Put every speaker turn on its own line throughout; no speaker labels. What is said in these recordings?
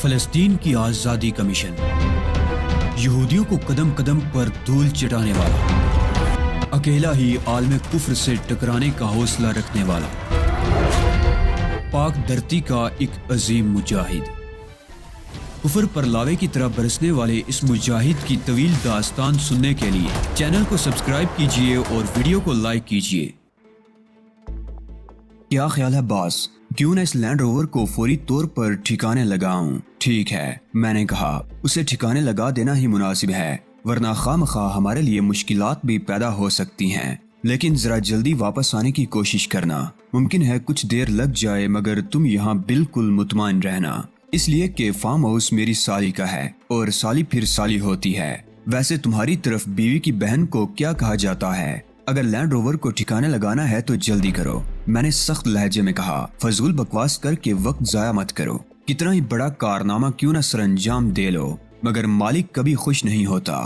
فلسطین کی آزادی کا مشن، یہودیوں کو قدم قدم پر دھول چٹانے والا، اکیلا ہی عالم کفر سے ٹکرانے کا حوصلہ رکھنے والا، پاک دھرتی کا ایک عظیم مجاہد، کفر پر لاوے کی طرح برسنے والے اس مجاہد کی طویل داستان سننے کے لیے چینل کو سبسکرائب کیجئے اور ویڈیو کو لائک کیجئے۔ کیا خیال ہے باس، کیوں نہ اس لینڈ روور کو فوری طور پر ٹھکانے لگاؤں؟ ٹھیک ہے، میں نے کہا، اسے ٹھکانے لگا دینا ہی مناسب ہے، ورنہ خواہ ہمارے لیے مشکلات بھی پیدا ہو سکتی ہیں۔ لیکن ذرا جلدی واپس آنے کی کوشش کرنا، ممکن ہے کچھ دیر لگ جائے، مگر تم یہاں بالکل مطمئن رہنا، اس لیے کہ فارم ہاؤس میری سالی کا ہے اور سالی پھر سالی ہوتی ہے۔ ویسے تمہاری طرف بیوی کی بہن کو کیا کہا جاتا ہے؟ اگر لینڈ روور کو ٹھکانے لگانا ہے تو جلدی کرو، میں نے سخت لہجے میں کہا، فضول بکواس کر کے وقت ضائع مت کرو، کتنا ہی بڑا کارنامہ کیوں نہ سر انجام دے لو، مگر مالک کبھی خوش نہیں ہوتا۔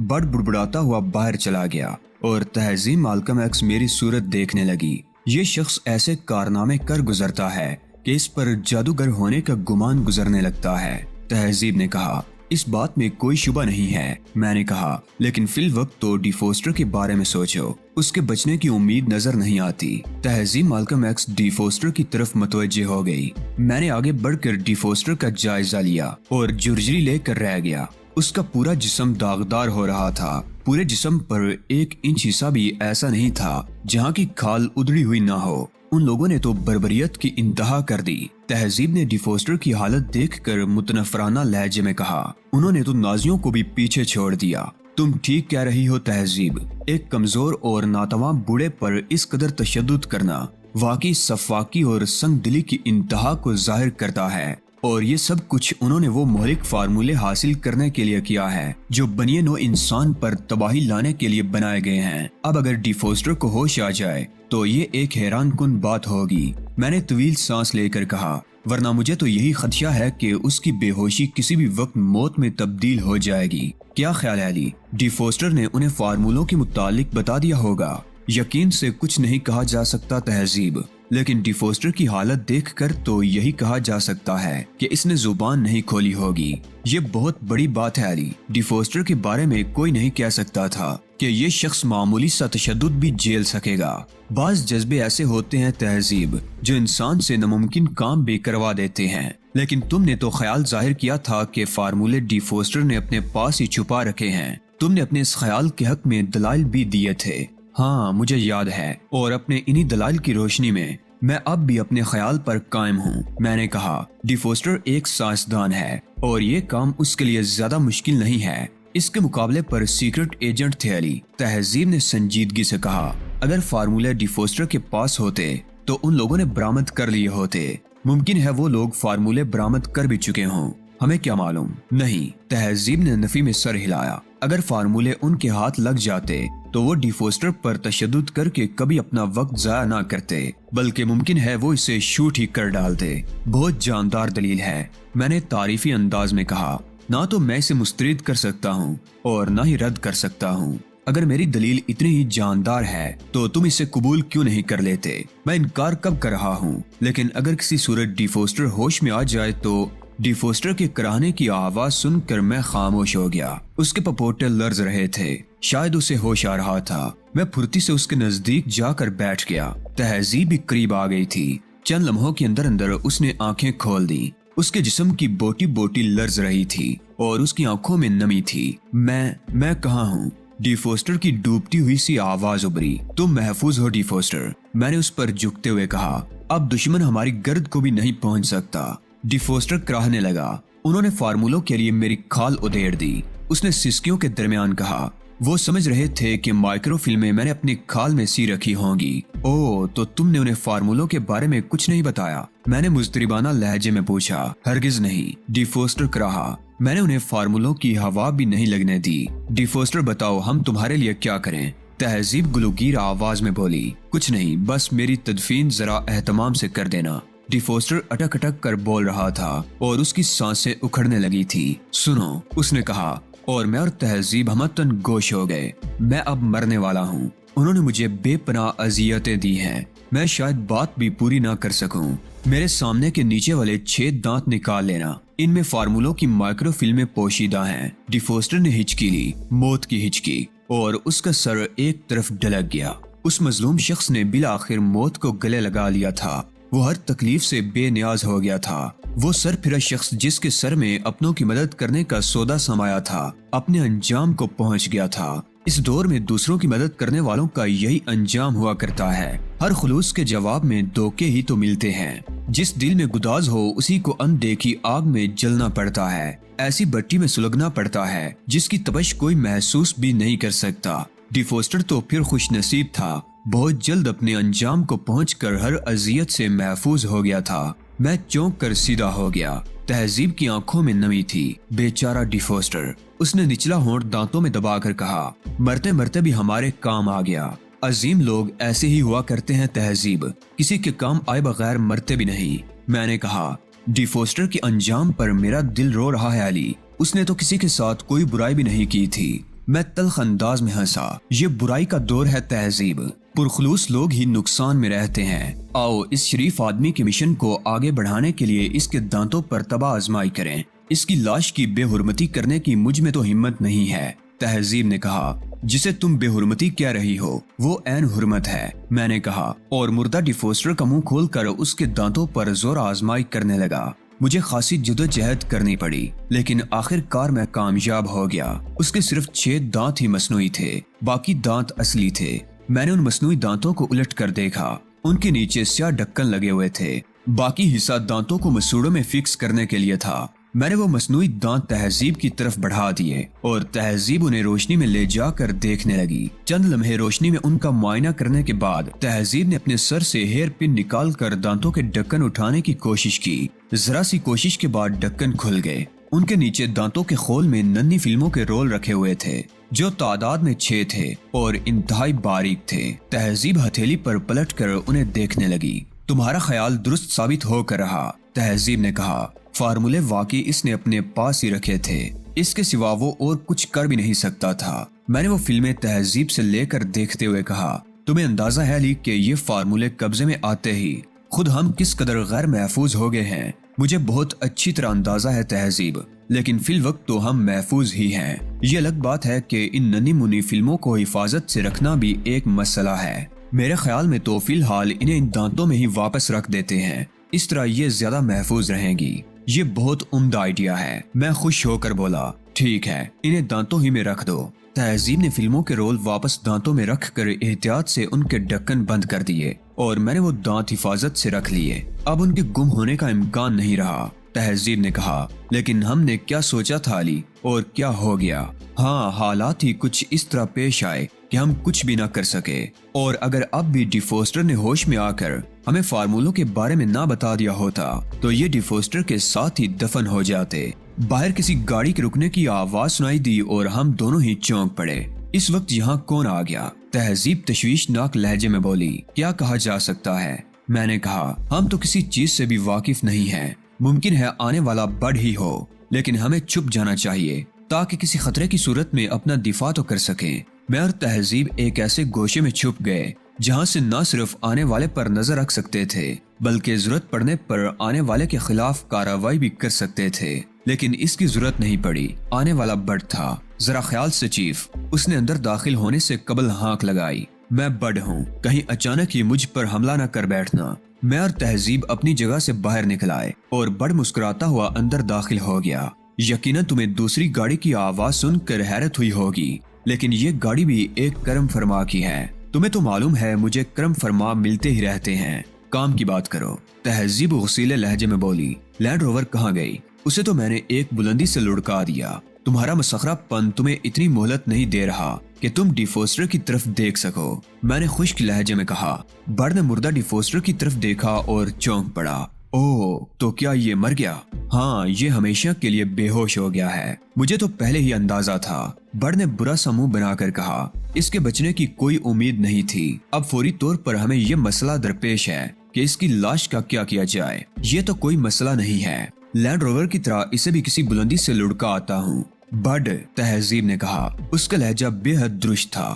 بڑبڑاتا ہوا باہر چلا گیا اور تہذیب مالکم ایکس میری صورت دیکھنے لگی۔ یہ شخص ایسے کارنامے کر گزرتا ہے کہ اس پر جادوگر ہونے کا گمان گزرنے لگتا ہے، تہذیب نے کہا۔ اس بات میں کوئی شبہ نہیں ہے، میں نے کہا، لیکن فی الوقت تو ڈی فوسٹر کے بارے میں سوچو، اس کے بچنے کی امید نظر نہیں آتی۔ تہذیب مالکم ایکس ڈی فوسٹر کی طرف متوجہ ہو گئی۔ میں نے آگے بڑھ کر ڈی فوسٹر کا جائزہ لیا اور جرجری لے کر رہ گیا۔ اس کا پورا جسم داغدار ہو رہا تھا، پورے جسم پر 1 انچ حصہ بھی ایسا نہیں تھا جہاں کی کھال ادڑی ہوئی نہ ہو۔ ان لوگوں نے تو بربریت کی انتہا کر دی۔ تہذیب نے ڈی فوسٹر کی حالت دیکھ کر متنفرانہ لہجے میں کہا، انہوں نے تو نازیوں کو بھی پیچھے چھوڑ دیا۔ تم ٹھیک کہہ رہی ہو تہذیب، ایک کمزور اور ناتواں بوڑھے پر اس قدر تشدد کرنا واقعی صفاقی اور سنگ دلی کی انتہا کو ظاہر کرتا ہے، اور یہ سب کچھ انہوں نے وہ مہلک فارمولے حاصل کرنے کے لیے کیا ہے جو بنی نوع انسان پر تباہی لانے کے لیے بنائے گئے ہیں۔ اب اگر ڈی فوسٹر کو ہوش آ جائے تو یہ ایک حیران کن بات ہوگی، میں نے طویل سانس لے کر کہا، ورنہ مجھے تو یہی خدشہ ہے کہ اس کی بے ہوشی کسی بھی وقت موت میں تبدیل ہو جائے گی۔ کیا خیال ہے علی؟ ڈی فوسٹر نے انہیں فارمولوں کے متعلق بتا دیا ہوگا؟ یقین سے کچھ نہیں کہا جا سکتا تہذیب، لیکن ڈی فوسٹر کی حالت دیکھ کر تو یہی کہا جا سکتا ہے کہ اس نے زبان نہیں کھولی ہوگی۔ یہ بہت بڑی بات ہے علی، ڈی فوسٹر کے بارے میں کوئی نہیں کہہ سکتا تھا کہ یہ شخص معمولی سا تشدد بھی جھیل سکے گا۔ بعض جذبے ایسے ہوتے ہیں تہذیب جو انسان سے ناممکن کام بھی کروا دیتے ہیں، لیکن تم نے تو خیال ظاہر کیا تھا کہ فارمولے ڈی فوسٹر نے اپنے پاس ہی چھپا رکھے ہیں۔ تم نے اپنے اس خیال کے حق میں دلائل بھی دیے تھے۔ ہاں مجھے یاد ہے، اور اپنے انہی دلائل کی روشنی میں اب بھی اپنے خیال پر قائم ہوں، میں نے کہا۔ ڈی فوسٹر ایک سائنسدان ہے اور یہ کام اس کے لیے زیادہ مشکل نہیں ہے، اس کے مقابلے پر سیکرٹ ایجنٹ تھے علی، تہذیب نے سنجیدگی سے کہا۔ اگر فارمولے ڈی فوسٹر کے پاس ہوتے تو ان لوگوں نے برآمد کر لیے ہوتے، ممکن ہے وہ لوگ فارمولے برآمد کر بھی چکے ہوں، ہمیں کیا معلوم؟ نہیں، تہذیب نے نفی میں سر ہلایا۔ اگر فارمولے ان کے ہاتھ لگ جاتے تو وہ ڈی فوسٹر پر تشدد کر کے کبھی اپنا وقت ضائع نہ کرتے، بلکہ ممکن ہے وہ اسے شوٹ ہی کر ڈالتے۔ بہت جاندار دلیل ہے، میں نے تعریفی انداز میں کہا۔ نہ تو میں اسے مسترد کر سکتا ہوں اور نہ ہی رد کر سکتا ہوں۔ اگر میری دلیل اتنی ہی جاندار ہے تو تم اسے قبول کیوں نہیں کر لیتے؟ میں انکار کب کر رہا ہوں، لیکن اگر کسی صورت ڈی فوسٹر ہوش میں آ جائے تو… ڈی فوسٹر کے کراہنے کی آواز سن کر میں خاموش ہو گیا۔ اس کے پپوٹے لرز رہے تھے، شاید اسے ہوش آ رہا تھا۔ میں پھرتی سے اس کے نزدیک جا کر بیٹھ گیا۔ تہذیب بھی قریب آ گئی تھی۔ چند لمحوں کے اندر اس نے آنکھیں کھول دی۔ اس کے جسم کی بوٹی بوٹی لرز رہی تھی اور اس کی آنکھوں میں نمی تھی۔ میں کہاں ہوں؟ ڈی فوسٹر کی ڈوبتی ہوئی سی آواز ابھری۔ تم محفوظ ہو ڈی فوسٹر، میں نے اس پر جھکتے ہوئے کہا۔ اب دشمن ہماری گرد کو بھی نہیں پہنچ سکتا۔ ڈی فوسٹر کراہنے لگا۔ انہوں نے فارمولوں کے لیے میری کھال ادھیڑ دی، اس نے سسکیوں کے درمیان کہا۔ وہ سمجھ رہے تھے کہ مائکرو فلمیں میں نے اپنی کھال میں سی رکھی ہوں گی۔ اوہ، تو تم نے انہیں فارمولوں کے بارے میں کچھ نہیں بتایا؟ میں نے مضطربانہ لہجے میں پوچھا۔ ہرگز نہیں، ڈی فوسٹر کراہا، میں نے انہیں فارمولوں کی ہوا بھی نہیں لگنے دی۔ ڈی فوسٹر بتاؤ، ہم تمہارے لیے کیا کریں؟ تہذیب گلوگیر آواز میں بولی۔ کچھ نہیں، بس میری تدفین ذرا اہتمام سے کر دینا۔ ڈی فوسٹر اٹک اٹک کر بول رہا تھا اور اس کی سانسیں اکھڑنے لگی تھی۔ سنو، اس نے کہا، اور میں اور تہذیب ہمتن گوش ہو گئے۔ میں اب مرنے والا ہوں۔ انہوں نے مجھے بے پناہ اذیتیں دی ہیں، میں شاید بات بھی پوری نہ کر سکوں۔ میرے سامنے کے نیچے والے 6 دانت نکال لینا، ان میں فارمولوں کی مائکرو فلمیں پوشیدہ ہیں۔ ڈی فوسٹر نے ہچکی لی، موت کی ہچکی، اور اس کا سر ایک طرف ڈھلک گیا۔ اس مظلوم شخص نے بالآخر موت کو گلے لگا لیا تھا۔ وہ ہر تکلیف سے بے نیاز ہو گیا تھا۔ وہ سر پھرا شخص جس کے سر میں اپنوں کی مدد کرنے کا سودا سمایا تھا، اپنے انجام کو پہنچ گیا تھا۔ اس دور میں دوسروں کی مدد کرنے والوں کا یہی انجام ہوا کرتا ہے۔ ہر خلوص کے جواب میں دھوکے ہی تو ملتے ہیں۔ جس دل میں گداز ہو اسی کو اندیکھی آگ میں جلنا پڑتا ہے، ایسی بٹی میں سلگنا پڑتا ہے جس کی تپش کوئی محسوس بھی نہیں کر سکتا۔ ڈی فوسٹر تو پھر خوش نصیب تھا، بہت جلد اپنے انجام کو پہنچ کر ہر اذیت سے محفوظ ہو گیا تھا۔ میں چونک کر سیدھا ہو گیا۔ تہذیب کی آنکھوں میں نمی تھی۔ بیچارہ ڈی فوسٹر، اس نے نچلا ہونٹ دانتوں میں دبا کر کہا، مرتے مرتے بھی ہمارے کام آ گیا۔ عظیم لوگ ایسے ہی ہوا کرتے ہیں تہذیب، کسی کے کام آئے بغیر مرتے بھی نہیں۔ میں نے کہا، ڈی فوسٹر کے انجام پر میرا دل رو رہا ہے علی، اس نے تو کسی کے ساتھ کوئی برائی بھی نہیں کی تھی۔ میں تلخ انداز میں ہنسا، یہ برائی کا دور ہے تہذیب، پرخلوص لوگ ہی نقصان میں رہتے ہیں۔ آؤ اس شریف آدمی کے مشن کو آگے بڑھانے کے لیے اس کے دانتوں پر تباہ آزمائی کریں۔ اس کی لاش کی بے حرمتی کرنے کی مجھ میں تو ہمت نہیں ہے۔ تہذیب نے کہا، جسے تم بے حرمتی کہہ رہی ہو وہ عین حرمت ہے۔ میں نے کہا، اور مردہ ڈی فوسٹر کا منہ کھول کر اس کے دانتوں پر زور آزمائی کرنے لگا۔ مجھے خاصی جدوجہد کرنی پڑی، لیکن آخر کار میں کامیاب ہو گیا۔ اس کے صرف 6 دانت ہی مصنوعی تھے، باقی دانت اصلی تھے۔ میں نے ان مصنوعی دانتوں کو الٹ کر دیکھا، ان کے نیچے سیاہ ڈھکن لگے ہوئے تھے، باقی حصہ دانتوں کو مسوڑوں میں فکس کرنے کے لیے تھا۔ میں نے وہ مصنوعی دانت تہذیب کی طرف بڑھا دیے اور تہذیب انہیں روشنی میں لے جا کر دیکھنے لگی۔ چند لمحے روشنی میں ان کا معائنہ کرنے کے بعد تہذیب نے اپنے سر سے ہیئر پن نکال کر دانتوں کے ڈھکن اٹھانے کی کوشش کی۔ ذرا سی کوشش کے بعد ڈھکن کھل گئے۔ ان کے نیچے دانتوں کے خول میں ننھی فلموں کے رول رکھے ہوئے تھے جو تعداد میں 6 تھے اور انتہائی باریک تھے۔ تہذیب ہتھیلی پر پلٹ کر انہیں دیکھنے لگی۔ تمہارا خیال درست ثابت ہو کر رہا، تہذیب نے کہا۔ فارمولے واقعی اس نے اپنے پاس ہی رکھے تھے، اس کے سوا وہ اور کچھ کر بھی نہیں سکتا تھا۔ میں نے وہ فلمیں تہذیب سے لے کر دیکھتے ہوئے کہا، تمہیں اندازہ ہے علی کہ یہ فارمولے قبضے میں آتے ہی خود ہم کس قدر غیر محفوظ ہو گئے ہیں؟ مجھے بہت اچھی طرح اندازہ ہے تہذیب، لیکن فی الوقت تو ہم محفوظ ہی ہیں۔ یہ الگ بات ہے کہ ان ننھی منی فلموں کو حفاظت سے رکھنا بھی ایک مسئلہ ہے۔ میرے خیال میں تو فی الحال انہیں ان دانتوں میں ہی واپس رکھ دیتے ہیں، اس طرح یہ زیادہ محفوظ رہیں گی۔ یہ بہت عمدہ آئیڈیا ہے، میں خوش ہو کر بولا۔ ٹھیک ہے، انہیں دانتوں ہی میں رکھ دو۔ تہذیب نے فلموں کے رول واپس دانتوں میں رکھ کر احتیاط سے ان کے ڈھکن بند کر دیے اور میں نے وہ دانت حفاظت سے رکھ لیے۔ اب ان کے گم ہونے کا امکان نہیں رہا۔ تہذیب نے کہا، لیکن ہم نے کیا سوچا تھا علی، اور کیا ہو گیا؟ ہاں، حالات ہی کچھ اس طرح پیش آئے کہ ہم کچھ بھی نہ کر سکے، اور اگر اب بھی ڈی فوسٹر نے ہوش میں آ کر ہمیں فارمولوں کے بارے میں نہ بتا دیا ہوتا تو یہ ڈی فوسٹر کے ساتھ ہی دفن ہو جاتے۔ باہر کسی گاڑی کے رکنے کی آواز سنائی دی اور ہم دونوں ہی چونک پڑے۔ اس وقت یہاں کون آ گیا؟ تہذیب تشویشناک لہجے میں بولی۔ کیا کہا جا سکتا ہے؟ میں نے کہا، ہم تو کسی چیز سے بھی واقف نہیں ہیں، ممکن ہے آنے والا بڑھ ہی ہو، لیکن ہمیں چھپ جانا چاہیے تاکہ کسی خطرے کی صورت میں اپنا دفاع تو کر سکیں۔ میں اور تہذیب ایک ایسے گوشے میں چھپ گئے جہاں سے نہ صرف آنے والے پر نظر رکھ سکتے تھے بلکہ ضرورت پڑنے پر آنے والے کے خلاف کارروائی بھی کر سکتے تھے، لیکن اس کی ضرورت نہیں پڑی۔ آنے والا بڑ تھا۔ ذرا خیال سے چیف، اس نے اندر داخل ہونے سے قبل ہانک لگائی۔ میں بڑ ہوں، کہیں اچانک ہی مجھ پر حملہ نہ کر بیٹھنا۔ میں اور تہذیب اپنی جگہ سے باہر نکل آئے اور بڑ مسکراتا ہوا اندر داخل ہو گیا۔ یقیناً تمہیں دوسری گاڑی کی آواز سن کر حیرت ہوئی ہوگی، لیکن یہ گاڑی بھی ایک کرم فرما کی ہے۔ تمہیں تو معلوم ہے مجھے کرم فرما ملتے ہی رہتے ہیں، کام کی بات کرو۔ تہذیب غصیلے لہجے میں بولی۔ لینڈ روور کہاں گئی؟ اسے تو میں نے ایک بلندی سے لڑکا دیا۔ تمہارا مسخرہ پن تمہیں اتنی مہلت نہیں دے رہا کہ تم ڈی فوسٹر کی طرف دیکھ سکو، میں نے خشک لہجے میں کہا۔ بڑ نے مردہ ڈی فوسٹر کی طرف دیکھا اور چونک پڑا۔ اوہ، تو کیا یہ مر گیا؟ ہاں، یہ ہمیشہ کے لیے بے ہوش ہو گیا ہے۔ مجھے تو پہلے ہی اندازہ تھا، بڑ نے برا سا منہ بنا کر کہا۔ اس کے بچنے کی کوئی امید نہیں تھی۔ اب فوری طور پر ہمیں یہ مسئلہ درپیش ہے کہ اس کی لاش کا کیا کیا جائے۔ یہ تو کوئی مسئلہ نہیں ہے، لینڈ روور کی طرح اسے بھی کسی بلندی سے لڑکا آتا ہوں۔ بڑ، تہذیب نے کہا۔ اس کا لہجہ بے حد درست تھا۔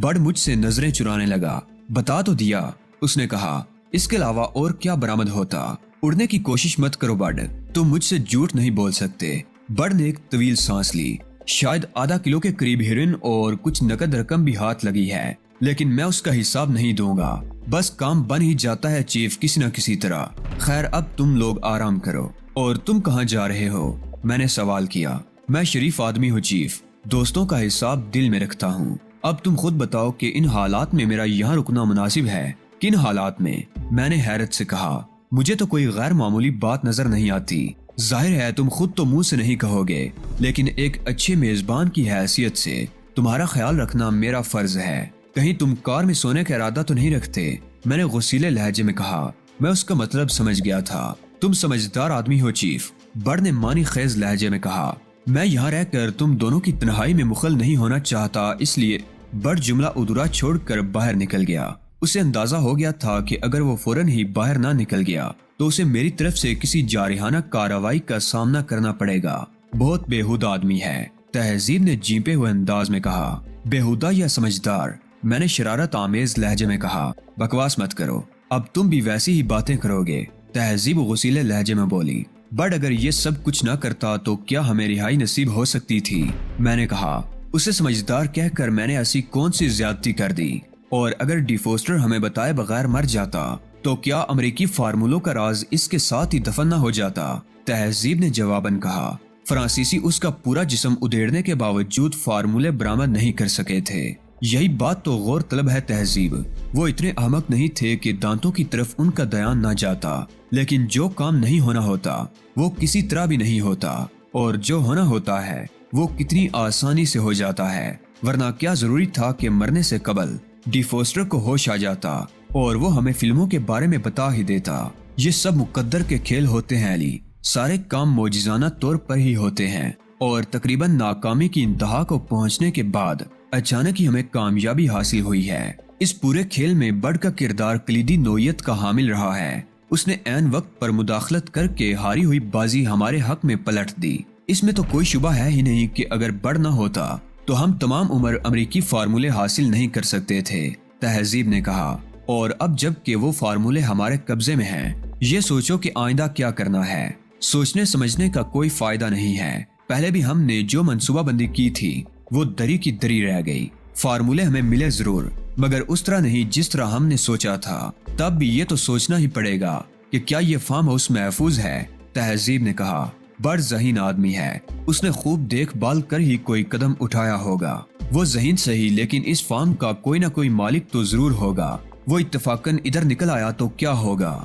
بڑ مجھ سے نظریں چرانے لگا۔ بتا تو دیا، اس نے کہا، اس کے علاوہ اور کیا برآمد ہوتا؟ اڑنے کی کوشش مت کرو بڑ، تم مجھ سے جھوٹ نہیں بول سکتے۔ بڑ نے ایک طویل سانس لی۔ شاید آدھا کلو کے قریب ہیروئن اور کچھ نقد رقم بھی ہاتھ لگی ہے، لیکن میں اس کا حساب نہیں دوں گا۔ بس کام بن ہی جاتا ہے چیف، کسی نہ کسی طرح۔ خیر اب تم لوگ آرام کرو۔ اور تم کہاں جا رہے ہو؟ میں نے سوال کیا۔ میں شریف آدمی ہوں چیف، دوستوں کا حساب دل میں رکھتا ہوں۔ اب تم خود بتاؤ کہ ان حالات میں میرا یہاں رکنا مناسب ہے؟ کن حالات میں؟ میں نے حیرت سے کہا۔ مجھے تو کوئی غیر معمولی بات نظر نہیں آتی۔ ظاہر ہے تم خود تو منہ سے نہیں کہو گے، لیکن ایک اچھے میزبان کی حیثیت سے تمہارا خیال رکھنا میرا فرض ہے۔ کہیں تم کار میں سونے کا ارادہ تو نہیں رکھتے؟ میں نے غصیلے لہجے میں کہا۔ میں اس کا مطلب سمجھ گیا تھا۔ تم سمجھدار آدمی ہو چیف، بڑ نے معنی خیز لہجے میں کہا۔ میں یہاں رہ کر تم دونوں کی تنہائی میں مخل نہیں ہونا چاہتا، اس لیے بڑ جملہ ادھورا چھوڑ کر باہر نکل گیا۔ اسے اندازہ ہو گیا تھا کہ اگر وہ فوراً ہی باہر نہ نکل گیا تو اسے میری طرف سے کسی جارحانہ کارروائی کا سامنا کرنا پڑے گا۔ بہت بےہودہ آدمی ہے، تہذیب نے جھیپے ہوئے انداز میں کہا۔ بےہودہ یا سمجھدار؟ میں نے شرارت آمیز لہجے میں کہا۔ بکواس مت کرو، اب تم بھی ویسی ہی باتیں کرو گے، تہذیب غصیلے لہجے میں بولی۔ بڑ اگر یہ سب کچھ نہ کرتا تو کیا ہمیں رہائی نصیب ہو سکتی تھی؟ میں نے کہا۔ اسے سمجھدار کہہ کر میں نے ایسی کون سی زیادتی کر دی؟ اور اگر ڈی فوسٹر ہمیں بتائے بغیر مر جاتا تو کیا امریکی فارمولوں کا راز اس کے ساتھ ہی دفن نہ ہو جاتا؟ تہذیب نے جواباً کہا۔ فرانسیسی اس کا پورا جسم ادھیڑنے کے باوجود فارمولے برآمد نہیں کر سکے تھے۔ یہی بات تو غور طلب ہے تہذیب۔ وہ اتنے احمق نہیں تھے کہ دانتوں کی طرف ان کا دھیان نہ جاتا، لیکن جو کام نہیں ہونا ہوتا وہ کسی طرح بھی نہیں ہوتا، اور جو ہونا ہوتا ہے وہ کتنی آسانی سے ہو جاتا ہے۔ ورنہ کیا ضروری تھا کہ مرنے سے قبل ڈی فوسٹر کو ہوش آ جاتا اور وہ ہمیں فلموں کے بارے میں بتا ہی دیتا؟ یہ سب مقدر کے کھیل ہوتے ہیں علی، سارے کام معجزانہ طور پر ہی ہوتے ہیں، اور تقریباً ناکامی کی انتہا کو پہنچنے کے بعد اچانک ہی ہمیں کامیابی حاصل ہوئی ہے۔ اس پورے کھیل میں بڑ کا کردار کلیدی نوعیت کا حامل رہا ہے۔ اس نے عین وقت پر مداخلت کر کے ہاری ہوئی بازی ہمارے حق میں پلٹ دی۔ اس میں تو کوئی شبہ ہے ہی نہیں کہ اگر بڑ نہ ہوتا تو ہم تمام عمر امریکی فارمولے حاصل نہیں کر سکتے تھے، تہذیب نے کہا۔ اور اب جب کہ وہ فارمولے ہمارے قبضے میں ہیں، یہ سوچو کہ آئندہ کیا کرنا ہے۔ سوچنے سمجھنے کا کوئی فائدہ نہیں ہے۔ پہلے بھی ہم نے جو منصوبہ بندی کی تھی وہ دری کی دری رہ گئی۔ فارمولے ہمیں ملے ضرور، مگر اس طرح نہیں جس طرح ہم نے سوچا تھا۔ تب بھی یہ تو سوچنا ہی پڑے گا کہ کیا یہ فارم ہاؤس محفوظ ہے، تہذیب نے کہا۔ بڑ ذہین آدمی ہے، اس نے خوب دیکھ بھال کر ہی کوئی قدم اٹھایا ہوگا۔ وہ ذہین صحیح، لیکن اس فارم کا کوئی نہ کوئی مالک تو ضرور ہوگا۔ وہ اتفاقاً ادھر نکل آیا تو کیا ہوگا؟